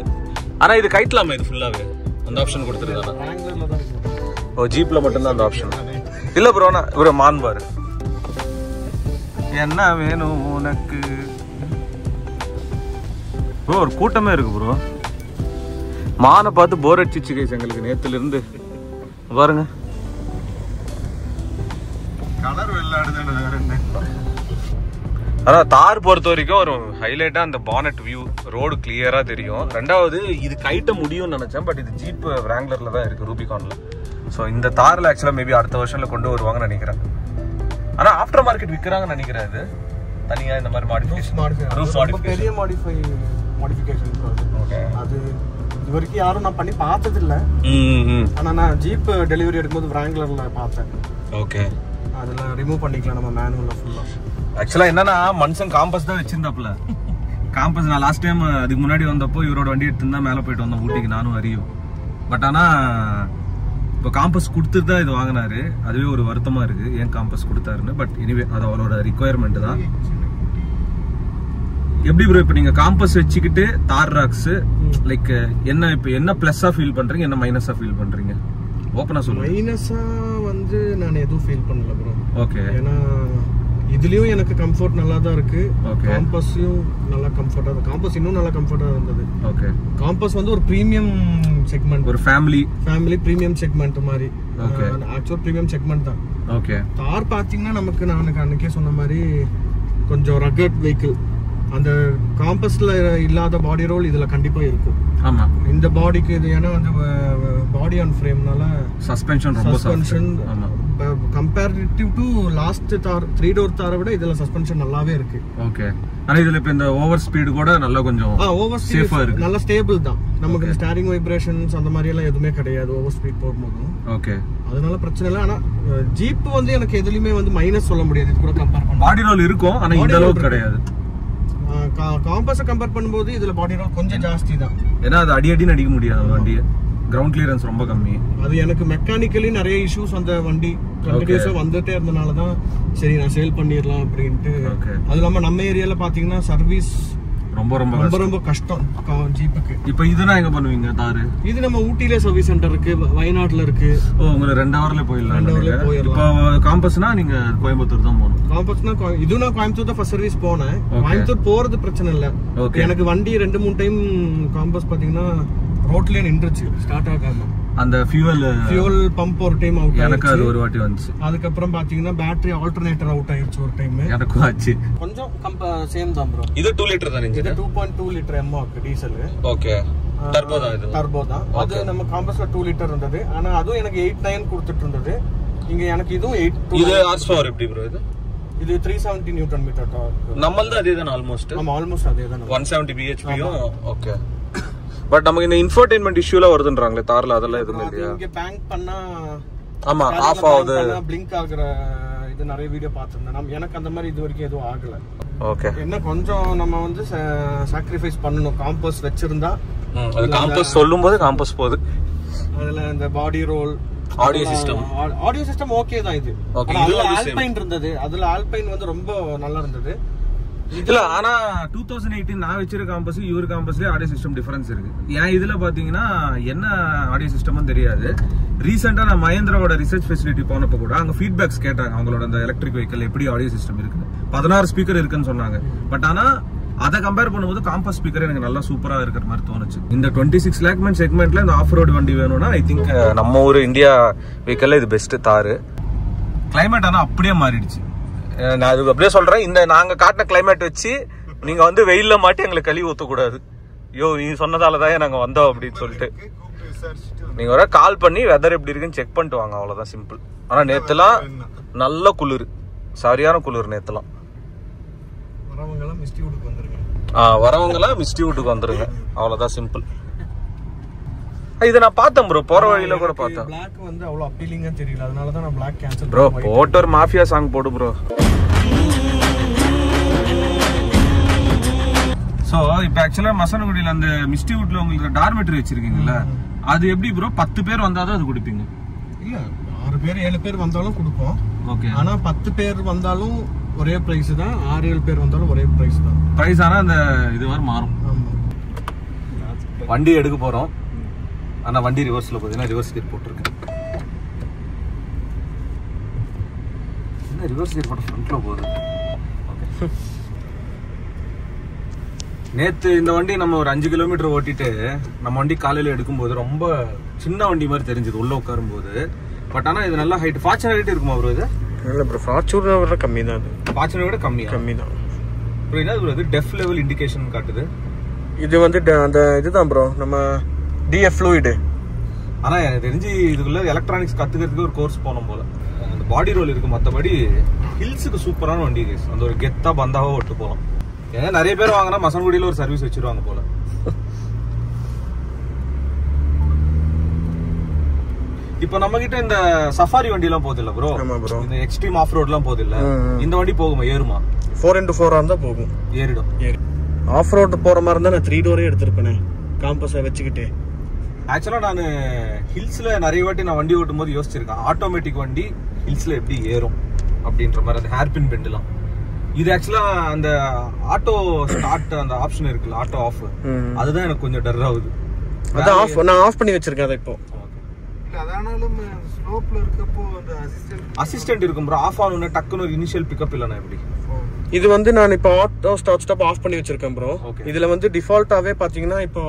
ஆனால் இது கைட்லாமா? இது ஃபுல்லாகவே அந்த ஆப்ஷன் கொடுத்துருக்காங்க. பேங்களூரில் தான் இருக்கு. ஓ ஜீப்பில் மட்டும்தான் அந்த ஆப்ஷன் இல்லை ப்ரோனா. ஒரு மான் பாரு. என்ன வேணும் உனக்கு ப்ரோ? ஒரு கூட்டமே இருக்கு ப்ரோ. மானை பார்த்து போர் அடிச்சிச்சு கைஸ் எங்களுக்கு நேற்றுலேருந்து. பாருங்க கலர் வெள்ளாடுதானே வேற என்ன. அதான் தார் பொறுத்த வரைக்கும் ஒரு ஹைலைட்டாக அந்த பானட் வியூ, ரோடு கிளியராக தெரியும். ரெண்டாவது இது கைட்ட முடியும்னு நினச்சேன். பட் இது ஜீப் விராங்லரில் தான் இருக்குது, ரூபிகானில். ஸோ இந்த தாரில் ஆக்சுவலாக மேபி அடுத்த வருஷத்தில் கொண்டு வருவாங்கன்னு நினைக்கிறேன். ஆனால் ஆஃப்டர் மார்க்கெட் விற்கிறாங்கன்னு நினைக்கிறேன். இது தனியாக இந்த மாதிரி மாடிஃபிகேஷன் பெரிய மாடிஃபிகேஷன் ஓகே. அது இது வரைக்கும் யாரும் நான் பண்ணி பார்த்ததில்ல. ஆனால் நான் ஜீப் டெலிவரி எடுக்கும்போது விராங்லரில் பார்த்தேன். ஓகே. அதில் ரிமூவ் பண்ணிக்கலாம் நம்ம மேனுவலில் ஃபுல்லாக. ஆக்சுவலாக என்னன்னா மனுஷன் காம்பஸ் தான் வச்சிருந்தாப்புல. காம்பஸ் நான் லாஸ்ட் டைம் அதுக்கு முன்னாடி வந்தப்போ இவரோட வண்டி எடுத்துருந்தா மேலே போயிட்டு வந்தோம் ஊட்டிக்கு, நானும் அறியும். பட் ஆனால் இப்போ காம்பஸ் கொடுத்துட்டு தான் இது வாங்கினாரு. அதுவே ஒரு வருத்தமாக இருக்குது ஏன் காம்பஸ் கொடுத்தாருன்னு. பட் எனிவே அது அவரோட ரிக்குவயர்மெண்ட் தான். எப்படி ப்ரோ இப்போ நீங்கள் காம்பஸ் வச்சுக்கிட்டு தார் ராக்ஸ் லைக் என்ன இப்போ என்ன ப்ளஸ்ஸாக ஃபீல் பண்ணுறீங்க, என்ன மைனஸாக ஃபீல் பண்ணுறீங்க? ஓப்பனாக சொல்லுங்கள். மைனஸாக வந்து நான் எதுவும் ஃபீல் பண்ணல ப்ரோ. ஓகே. ஏன்னா இதுலயும் எனக்கு கம்ஃபர்ட் நல்லா தான் இருக்கு. காம்பஸையும் நல்லா கம்ஃபர்ட்டா இருக்கு. காம்பஸ் இன்னும் நல்லா கம்ஃபர்ட்டா இருந்தது. ஓகே. காம்பஸ் வந்து ஒரு பிரீமியம் செக்மெண்ட், ஒரு ஃபேமிலி பிரீமியம் செக்மெண்ட் மாதிரி. ஓகே. ஆக்சுவல் பிரீமியம் செக்மெண்ட் தான். ஓகே. தார் பாத்தீங்கன்னா நமக்கு நான் அன்னைக்கே சொன்ன மாதிரி கொஞ்சம் ரகட் வெஹிக்கிள். அந்த காம்பஸ்ல இல்லாத பாடி ரோல் இதுல கண்டிப்பா இருக்கும். ஆமா. இந்த பாடிக்கு இது ஏன்னா வந்து பாடி ஆன் ஃப்ரேம்னால சஸ்பென்ஷன் ரொம்ப சஸ்பென்ஷன் கம்பேரிட்டிவ் டு லாஸ்ட் தார் 3 டோர் தாரை விட இதுல சஸ்பென்ஷன் நல்லாவே இருக்கு. ஓகே. ஆனா இதுல இப்ப இந்த ஓவர் ஸ்பீடு கூட நல்லா கொஞ்சம் ஓவர் சேஃபா இருக்கு. நல்ல ஸ்டேபிள் தான். நமக்கு ஸ்டீரிங் வைப்ரேஷன்ஸ் அந்த மாதிரி எல்லாம் எதுவுமே கிடையாது ஓவர் ஸ்பீட் போகும்போது. ஓகே. அதனால பிரச்சனை இல்லை. ஆனா ஜீப் வந்து எனக்கு எதுலயுமே வந்து மைனஸ் சொல்ல முடியாது. இது கூட கம்பேர் பண்ண பாடி ரோல் இருக்கும், ஆனா இந்த அளவுக்கு கிடையாது. காம்பஸை கம்பேர் பண்ணும்போது இதுல பாடி ரோல் கொஞ்சம் ஜாஸ்தி தான். ஏன்னா அது அடி அடிக்க முடியாது வண்டியை. கிரவுண்ட் கிளியரன்ஸ் ரொம்ப கம்மி. அது எனக்கு மெக்கானிக்கலி நிறைய இஷ்யூஸ் அந்த வண்டி கண்டினியூஸா வந்துட்டே இருந்தனால தான் சரி நான் சேல் பண்ணிடலாம் அப்படின்ட்டு. அது இல்லாம நம்ம ஏரியால பாத்தீங்கன்னா சர்வீஸ் ரொம்ப ரொம்ப ரொம்ப ரொம்ப கஷ்டம் ஜீப்புக்கு. இப்போ இதெல்லாம் எங்க பண்ணுவீங்க தாரு? இது நம்ம ஊட்டில சர்வீஸ் சென்டர் இருக்கு, வயநாட்டுல இருக்கு. ஓ, உங்களுக்கு 2 ஹவர்ல போயிடலாம். 2 ஹவர்ல போயிடலாம். இப்போ காம்பஸ்னா நீங்க கோயம்புத்தூர் தான் போகணும். காம்பஸ்னா இது நான் கோயம்புத்தூர் தான் ஃபர்ஸ்ட் சர்வீஸ் போனேன். கோயம்புத்தூர் போறது பிரச்சனை இல்ல. எனக்கு வண்டி 2-3 டைம் காம்பஸ் பாத்தீங்கன்னா ரோட்லயே நின்றுச்சு, ஸ்டார்ட் ஆகாம. அந்த ஃபியூவல் பம்ப் ஒரு டைம் அவுட். எனக்கு அது ஒரு வாட்டி வந்துச்சு. அதுக்கப்புறம் பாத்தீங்கன்னா பேட்டரி ஆல்டர்னேட்டர் அவுட் ஆயிடுச்சு ஒரு டைம். எனக்கும் ஆச்சு. கொஞ்சம் சேம் தான் ப்ரோ. இது 2 லிட்டர் தான் engine. 2.2 litre MArch diesel. Okay. Turbo தான் இது. டர்போ தான். அது நம்ம காம்பஸ்ல 2 லிட்டர் இருந்தது. ஆனா அதுவும் எனக்கு 8-9 கொடுத்துட்டு இருந்தது. இங்க எனக்கு இதுவும் 8. இது ஹார்ஸ் பவர் எப்படி ப்ரோ? இது 370 நியூட்டன் மீட்டர் டார்க். நம்மளது அதே தான் ஆல்மோஸ்ட். ஆமா, ஆல்மோஸ்ட் அதே தான். 170 bhp. ஓகே. பட் நமக்கு இந்த இன்ஃபோடெயின்மென்ட் இஷ்யூல வருதுன்றாங்களே தார்ல, அதெல்லாம் எதுவும் இல்லையா? இங்க பேங்க் பண்ணா ஆமா ஆஃப் ஆகுது, பிளிங்க் ஆகுற இது நிறைய வீடியோ பார்த்திருந்தேன். எனக்கு அந்த மாதிரி இது வரைக்கும் எதுவும் ஆகல. ஓகே. என்ன கொஞ்சம் நம்ம வந்து சாக்ரிஃபைஸ் பண்ணனும். காம்பஸ் வச்சிருந்தா அது காம்பஸ் சொல்லும்போது காம்பஸ் போகுது. அதுல இந்த பாடி ரோல் ஆடியோ சிஸ்டம் ஓகே தான் இது. அதுல ஆல்பைன் இருந்தது, அதுல ஆல்பைன் வந்து ரொம்ப நல்லா இருந்தது. இல்ல ஆனா 2018 நான் வச்சிருக்க காம்பஸ் இவர் காம்பஸ்லயே ஆடியோ சிஸ்டம் டிஃபரன்ஸ் இருக்கு. ஏன் இதுல பாத்தீங்கன்னா என்ன ஆடியோ சிஸ்டமும் தெரியாது. ரீசெண்டா நான் மஹேந்திராவோட ரிசர்ச் ஃபெசிலிட்டி போனப்போ கூட அங்க ஃபீட்பேக்ஸ் கேட்டாங்க அவங்களோட அந்த எலக்ட்ரிக் வெஹிக்கிள் எப்படி ஆடியோ சிஸ்டம் இருக்கு. 16 ஸ்பீக்கர் இருக்குன்னு சொன்னாங்க. பட் ஆனா அதை கம்பேர் பண்ணும்போது காம்பஸ் ஸ்பீக்கர் எனக்கு நல்லா சூப்பரா இருக்கிற மாதிரி தோணுச்சு. இந்த 26 லேக் செக்மெண்ட்ல இந்த ஆஃப் ரோடு வண்டி வேணும்னா ஐ திங்க் நம்ம ஊர் இந்தியா வெஹிக்கிள் இது பெஸ்ட் தாரு. கிளைமேட் ஆனா அப்படியே மாறிடுச்சு. நான் அது அப்படியே சொல்றேன், இந்த நாங்க காட்டின கிளைமேட் வச்சு நீங்க வந்து வெயில்ல மாட்டி எங்களுக்கு கழுவி ஊத்தக்கூடாது. ஐயோ நீ சொன்னதாலதான் நாங்க வந்தோம் அப்படின்னு சொல்லிட்டு நீங்க வர கால் பண்ணி வெதர் எப்படி இருக்குன்னு செக் பண்ணிட்டு வாங்க, அவ்வளவுதான் சிம்பிள். ஆனா நேத்துலாம் நல்ல குளிர், சரியான குளிர் நேத்துலாம். வரவங்க எல்லாம் மிஸ்டி வீட்டுக்கு வந்துருங்க, அவ்வளவுதான் சிம்பிள். இது நான் பார்த்தேன் ப்ரோ, போற வழியில கூட பார்த்தேன். பிளாக் வந்து அவ்வளவு அப்பீலிங்கா தெரியல, அதனால தான் நான் பிளாக் கேன்சல் ப்ரோ. போட்டு ஒரு மாஃபியா சாங் போடு ப்ரோ. சோ இப்போ ஆக்சுவலா மசனகுடியில அந்த மிஸ்டி வுட்ல உங்களுக்கு டார்மெட்ரி வச்சிருக்கீங்கல்ல, அது எப்படி ப்ரோ 10 பேர் வந்தாதான் அது கொடுப்பீங்க? இல்ல 6 பேர் 7 பேர் வந்தாலும் கொடுப்போம். ஓகே. ஆனா 10 பேர் வந்தாலும் ஒரே பிரைஸ் தான், 6-7 பேர் வந்தாலும் ஒரே பிரைஸ் தான். பிரைஸ் ஆனா அந்த இது மாதிரி மாறும். வண்டி எடுக்க போறோம், ஆனா வண்டி ரிவர்ஸ்ல போகுதுன்னா ரிவர்ஸ் கியர் போட்டுருக்கேன். என்ன ரிவர்ஸ் கியர் போட்டு ஃப்ரண்ட்ல போகுது. ஓகே. நேத்து இந்த வண்டி நம்ம ஒரு 5 கிலோமீட்டர் ஓட்டிட்டு நம்ம வண்டி காலையில எடுக்கும்போது ரொம்ப சின்ன வண்டி மாதிரி தெரிஞ்சது உள்ள உட்காரும் போது. பட் ஆனா இது நல்லா ஹைட். ஃபார்ச்சுனர் ஹைட் இருக்குமா ப்ரோ? இது இல்ல ப்ரோ, ஃபார்ச்சுனர் விட கம்மி தான். அது ஃபார்ச்சுனர் விட கம்மி தான் ப்ரோ. என்ன ப்ரோ இது டெஃப் லெவல் இண்டிகேஷன் காட்டுது? இது வந்து அந்த இதுதான் ப்ரோ, நம்ம டிஎஃப் ஃப்ளூயிட். ஆனா எனக்கு தெரிஞ்சு இதுக்குள்ள எலக்ட்ரானிக்ஸ் கத்துக்கிறதுக்கு ஒரு கோர்ஸ் போனோம் போல. அந்த பாடி ரோல் இருக்கு, மற்றபடி ஹில்ஸுக்கு சூப்பரான வண்டி கேஸ். அந்த ஒரு கெத்தா பந்தாவா ஓட்டு போகலாம். ஏன்னா நிறைய பேர் வாங்கினா மசனகுடியில ஒரு சர்வீஸ் வச்சிருவாங்க போல. இப்ப நம்ம கிட்ட இந்த சஃபாரி வண்டி எல்லாம் போகுது இல்ல ப்ரோ? இந்த எக்ஸ்ட்ரீம் ஆஃப் ரோட் எல்லாம் போகுது இல்ல, இந்த வண்டி போகுமா? ஏறுமா? 4x4 இருந்தா போகும், ஏறிடும். ஆஃப் ரோட் போற மாதிரி இருந்தா நான் 3 டோரே எடுத்திருப்பேனே காம்பஸை வச்சுக்கிட்டு. ஆக்சுவலா நான் ஹில்ஸ்ல நிறைய வாட்டி நான் வண்டி ஓட்டும் போது யோசிச்சிருக்கேன், ஆட்டோமேட்டிக் வண்டி ஹில்ஸ்ல எப்படி ஏறும் அப்படின்ற மாதிரி. அந்த ஹேர்பின் பெண்ட் எல்லாம் இது ஆக்சுவலா அந்த ஆட்டோ ஸ்டார்ட் அந்த ஆப்ஷன் இருக்குல்ல, ஆட்டோ ஆஃப், அதுதான் எனக்கு கொஞ்சம் டர் ஆகுது. அதான் ஆஃப் நான் ஆஃப் பண்ணி வச்சிருக்கேன் அதை இப்போ. அதானாலும் ஸ்லோப்ல இருக்கப்போ அந்த அசிஸ்டன்ட் இருக்கும் ப்ரோ. ஆஃப் ஆனோனே டக்குன்னு ஒரு இனிஷியல் பிக்கப் இல்லனா எப்படி? இது வந்து நான் இப்போ ஆட்டோ ஸ்டாப் ஆஃப் பண்ணி வச்சிருக்கேன் ப்ரோ. இதுல வந்து டிஃபால்ட்டாவே பாத்தீங்கன்னா இப்போ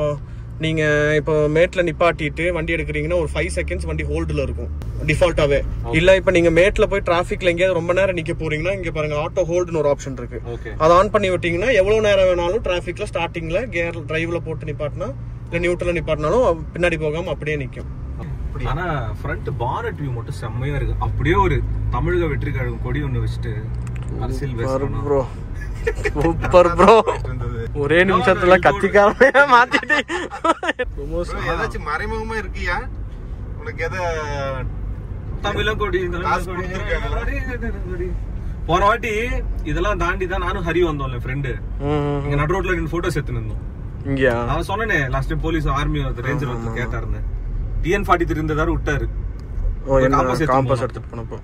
நீங்க இப்போ மேட்ல நிப்பாட்டிட்டு வண்டி எடுக்கிறீங்கன்னா ஒரு 5 செகண்ட்ஸ் வண்டி ஹோல்டுல இருக்கும் டிஃபால்ட்டாவே. இல்ல இப்ப நீங்க மேட்ல போய் டிராபிக்ல எங்கேயாவது ரொம்ப நேரம் நிக்க போறீங்கன்னா இங்க பாருங்க ஆட்டோ ஹோல்டுன்னு ஒரு ஆப்ஷன் இருக்கு. அதை ஆன் பண்ணி விட்டீங்கன்னா எவ்வளவு நேரம் வேணாலும் டிராபிக்ல ஸ்டார்டிங்ல கியர் டிரைவ்ல போட்டு நிப்பாட்டினா இல்ல நியூட்ரல்ல நிப்பாட்டினாலும் பின்னாடி போகாம அப்படியே நிக்கும். ஆனா ஃப்ரண்ட் பானட் வியூ மட்டும் செம்மையா இருக்கு. அப்படியே ஒரு தமிழக வெற்றி கழகம் கொடி ஒண்ணு வச்சுட்டு அரசியல் பேசுறோம் ப்ரோ. சூப்பர் ப்ரோ, ஒரே நிமிஷத்துல கத்திக்காம மாத்திட்டு. ஏதாச்சும் மறைமுகமா இருக்கியா உனக்கு? எதை தமிழ கொடி போன வாட்டி இதெல்லாம் தாண்டி தான் நானும் ஹரி வந்தோம்ல ஃப்ரெண்டு. இங்க நடு ரோட்ல 2 போட்டோஸ் எடுத்து நின்றோம். நான் சொன்னேனே last time police army ranger வந்து கேட்டாருன்னு. TN43 இருந்ததாரு விட்டாரு. காம்பஸ் எடுத்துட்டு போனப்போ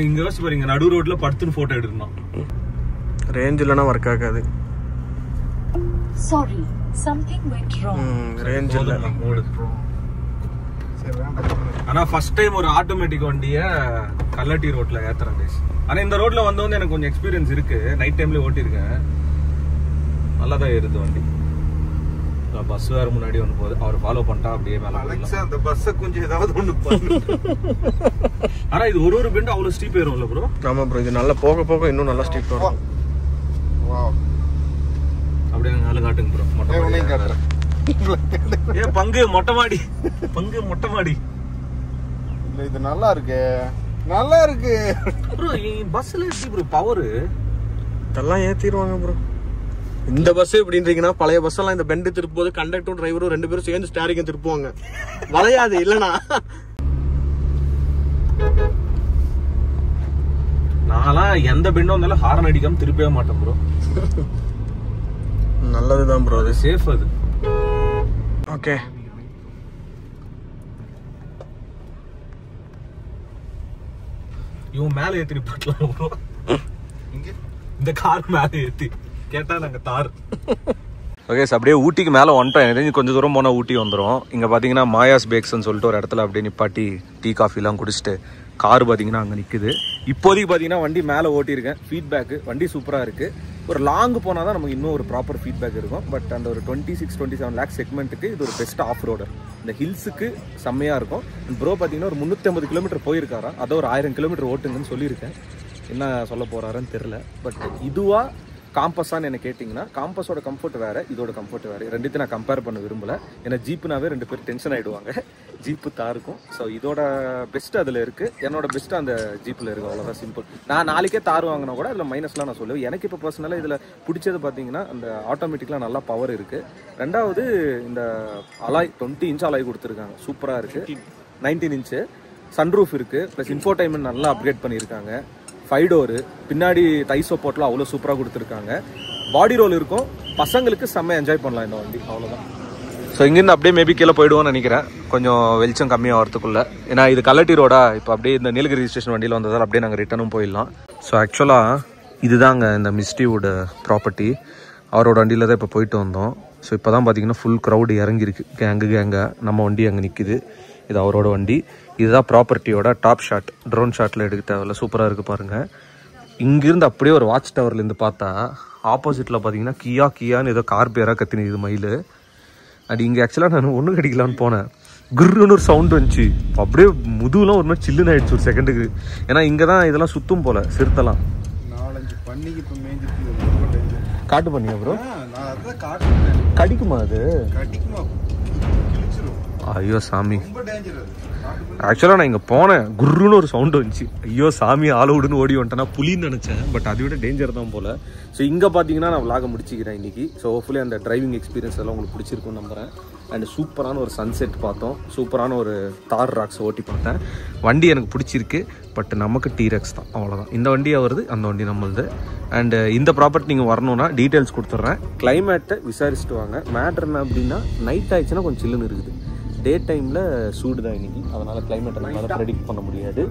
இங்க யோசிச்சு பாருங்க, நடு ரோட்ல படுத்துன்னு போட்டோ எடுக்கணும். ரேஞ்ச் இல்லனா வர்க் ஆகாது. Sorry, something went wrong. Range இல்ல. ஆனா ஃபர்ஸ்ட் டைம் ஒரு ஆட்டோமேட்டிக் வண்டிய கல்லட்டி ரோட்ல ஏத்துறேன் கைஸ். ஆனா இந்த ரோட்ல வந்து எனக்கு கொஞ்சம் எக்ஸ்பீரியன்ஸ் இருக்கு, நைட் டைம்ல ஓட்டிருக்கேன், நல்லா தான் ஏறுது வண்டி. பஸ் வேற முன்னாடி ஒன்று போகுது, அவர் ஃபாலோ பண்ணிட்டா அப்படியே மேல அந்த பஸ்ஸை கொஞ்சம் ஏதாவது ஒன்று பண்ணு. ஆனா இது ஒரு பெண்ட் அவ்வளவு ஸ்டீப் ஏறும்ல ப்ரோ? ஆமா ப்ரோ, இது நல்லா போக போக இன்னும் நல்லா ஸ்டீப் வரும். அப்படியே மேல காட்டுங்க ப்ரோ. மொட்டை மாடி காட்டுறேன். ஏ பங்கு மொட்டை மாடி, பங்கு மொட்டை மாடி. இல்ல இது நல்லா இருக்கு, நல்லா இருக்கு ப்ரோ. பஸ்ல எப்படி ப்ரோ பவர் இதெல்லாம் ஏத்திடுவாங்க ப்ரோ. இந்த பஸ் எப்படின்றீங்கன்னா பழைய பஸ் எல்லாம் இந்த பெண்ட் திருப்பும் போது கண்டக்டரும் டிரைவரும் 2 பேரும் சேர்ந்து ஸ்டேரிங்க திருப்புவாங்க, வளையாது இல்லனா. நான்லாம் எந்த பெண்டும் வந்தாலும் ஹாரன் அடிக்காம திருப்பவே மாட்டேன் ப்ரோ. நல்லதுதான் ப்ரோ, அது சேஃப் அது. ஓகே இவன் மேலே ஏற்றி பாட்டலாம் ப்ரோ. இந்த கார் மேலே ஏற்றி கேட்டால் நாங்கள் தார். ஓகே சார், அப்படியே ஊட்டிக்கு மேலே வந்துட்டோம். எனக்கு கொஞ்சம் தூரம் போனால் ஊட்டி வந்துடும். இங்கே பார்த்தீங்கன்னா மாயாஸ் பேக்ஸ்ன்னு சொல்லிட்டு ஒரு இடத்துல அப்படியே நிப்பாட்டி டீ காஃபிலாம் குடிச்சிட்டு கார் பார்த்தீங்கன்னா அங்கே நிற்குது. இப்போதைக்கு பார்த்தீங்கன்னா வண்டி மேலே ஓட்டியிருக்கேன். ஃபீட்பேக்கு வண்டி சூப்பராக இருக்குது. ஒரு லாங் போனால் தான் நமக்கு இன்னும் ஒரு ப்ராப்பர் ஃபீட்பேக் இருக்கும். பட் அந்த ஒரு 26-27 லேக் செக்மெண்ட்டுக்கு இது ஒரு பெஸ்ட் ஆஃப் ரோடர். இந்த ஹில்ஸுக்கு செம்மையாக இருக்கும். ப்ரோ பார்த்தீங்கன்னா ஒரு 350 கிலோமீட்டர் போயிருக்காரா, அதை ஒரு 1000 கிலோமீட்டர் ஓட்டுங்கன்னு சொல்லியிருக்கேன். என்ன சொல்ல போகிறாருன்னு தெரில. பட் இதுவாக காம்பஸான்னு என்ன கேட்டிங்கன்னா, காம்பஸோட கம்ஃபர்ட் வேறு, இதோட கம்ஃபர்ட் வேறு. ரெண்டுத்தையும் நான் கம்பேர் பண்ண விரும்பலை. ஏன்னா ஜீப்புனாவே 2 பேர் டென்ஷன் ஆகிடுவாங்க. ஜீப்பு தாருக்கும். ஸோ இதோட பெஸ்ட்டு அதில் இருக்குது, என்னோட பெஸ்ட்டு அந்த ஜீப்பில் இருக்குது. அவ்வளோதான், சிம்பிள். நான் நாளைக்கே தார் வாங்கினா கூட அதில் மைனஸ்லாம் நான் சொல்லுவேன். எனக்கு இப்போ பர்சனலாக இதில் பிடிச்சது பார்த்தீங்கன்னா அந்த ஆட்டோமேட்டிக்லாம் நல்லா பவர் இருக்குது. ரெண்டாவது இந்த அலாய் 20 இன்ச் அலாய் கொடுத்துருக்காங்க, சூப்பராக இருக்குது. 19 இன்ச்சு சன்ரூஃப் இருக்குது. ப்ளஸ் இன்ஃபோடைன்மெண்ட் நல்லா அப்கிரேட் பண்ணியிருக்காங்க. 5 டோரு, பின்னாடி தை சப்போர்ட்லாம் அவ்வளோ சூப்பராக கொடுத்துருக்காங்க. பாடி ரோல் இருக்கும். பசங்களுக்கு செம்ம என்ஜாய் பண்ணலாம் இந்த வண்டி. அவ்வளோதான். ஸோ இங்கேருந்து அப்படியே மேபி கீழே போயிடுவோம்னு நினைக்கிறேன், கொஞ்சம் வெளிச்சம் கம்மியாக வரத்துக்குள்ளே. ஏன்னா இது கல்லட்டி ரோடா, இப்போ அப்படியே இந்த நீலகிரி ஸ்டேஷன் வண்டியில் வந்ததால் அப்படியே நாங்கள் ரிட்டனும் போயிடலாம். ஸோ ஆக்சுவலாக இதுதாங்க இந்த மிஸ்டிவுட் ப்ராப்பர்ட்டி. அவரோட வண்டியில் தான் இப்போ போயிட்டு வந்தோம். ஸோ இப்போ தான் பார்த்தீங்கன்னா ஃபுல் க்ரௌடு இறங்கியிருக்கு. கேங்காக நம்ம வண்டி அங்கே நிற்கிது. இது அவரோட வண்டி. இதுதான் ப்ராப்பர்ட்டியோட டாப் ஷாட். ட்ரோன் ஷாட்டில் எடுக்க தேவையில்ல, சூப்பராக இருக்குது பாருங்கள். இங்கேருந்து அப்படியே ஒரு வாட்ச் டவர்லேருந்து பார்த்தா ஆப்போசிட்டில் பார்த்தீங்கன்னா கியான்னு ஏதோ கார் பேராக கத்தினு இது மயில். அது இங்கே ஆக்சுவலாக நான் ஒன்று கிடைக்கலான்னு போனேன். குருன்னு ஒரு சவுண்ட் வந்துச்சு. அப்படியே முதுகுலாம் ஒரு மாதிரி சில்லுன்னு ஆயிடுச்சு ஒரு செகண்டுக்கு. ஏன்னா இங்கே தான் இதெல்லாம் சுத்தும் போல் சிறுத்தலாம். 4-5 பண்ணிக்கு இப்போ மேய்ஞ்சிட்டு காட்டு பண்ணியா ப்ரோ? நான் அதான் காட்டுறேன். கடிக்குமா அது? கடிக்குமா? கிழிச்சிரும். ஐயோ சாமி, ரொம்ப டேஞ்சர் அது. ஆக்சுவலாக நான் இங்கே போனேன், குருன்னு ஒரு சவுண்டு வந்துச்சு. ஐயோ சாமி, ஆள விடுன்னு ஓடி வந்துட்டேன்னா புலின்னு நினச்சேன். பட் அதை விட டேஞ்சர் தான் போல். ஸோ இங்கே பார்த்தீங்கன்னா நான் விளாக முடிச்சிக்கிறேன் இன்றைக்கி. ஸோ ஹோப்ஃபுல்லி அந்த டிரைவிங் எக்ஸ்பீரியன்ஸ் எல்லாம் உங்களுக்கு பிடிச்சிருக்குன்னு நம்புகிறேன். அண்ட் சூப்பரான ஒரு சன்செட் பார்த்தோம். சூப்பரான ஒரு தார் ராக்ஸ் ஓட்டி பார்த்தேன். வண்டி எனக்கு பிடிச்சிருக்கு. பட் நமக்கு டீரெக்ஸ் தான், அவ்வளோதான். இந்த வண்டி வருது, அந்த வண்டி நம்மளுது. அண்டு இந்த ப்ராப்பர்ட்டி நீங்கள் வரணுன்னா டீட்டெயில்ஸ் கொடுத்துட்றேன். கிளைமேட்டை விசாரிச்சுட்டு வாங்க. மேட்ரு என்ன அப்படின்னா, நைட் ஆயிடுச்சுன்னா கொஞ்சம் சில்லுன்னு இருக்குது. டே டைமில் சூடு தான் இன்றைக்கி. அதனால் கிளைமேட்டை நம்மளால் ப்ரெடிக்ட் பண்ண முடியாது.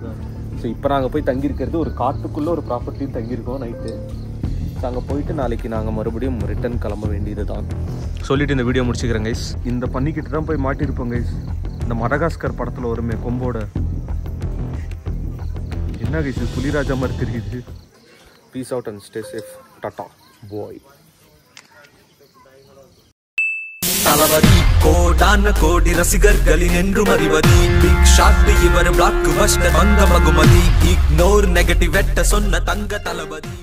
ஸோ இப்போ நாங்கள் போய் தங்கியிருக்கிறது ஒரு காட்டுக்குள்ளே ஒரு ப்ராப்பர்ட்டியும் தங்கியிருக்கோம் நைட்டு. ஸோ அங்கே போயிட்டு நாளைக்கு நாங்கள் மறுபடியும் ரிட்டர்ன் கிளம்ப வேண்டியது தான். சொல்லிவிட்டு இந்த வீடியோ முடிச்சுக்கிறேன் கைஸ். இந்த பண்ணிக்கிட்டு தான் போய் மாட்டியிருப்போம் கைஸ். இந்த மடகாஸ்கர் படத்தில் வருமே கொம்போட, என்ன கைஸ் புலிராஜா மாதிரி தெரியுது. Peace out and stay safe. Tata bye. Thalapathy கோடான கோடி ரசிகர்களின் என்றும் அறிவதி. பிக் ஷாட் இவர் பிளாக் பஸ்டர் வந்த மகுமதி. இக்னோர் நெகட்டிவ் வெட்ட சொன்ன தங்க தளபதி.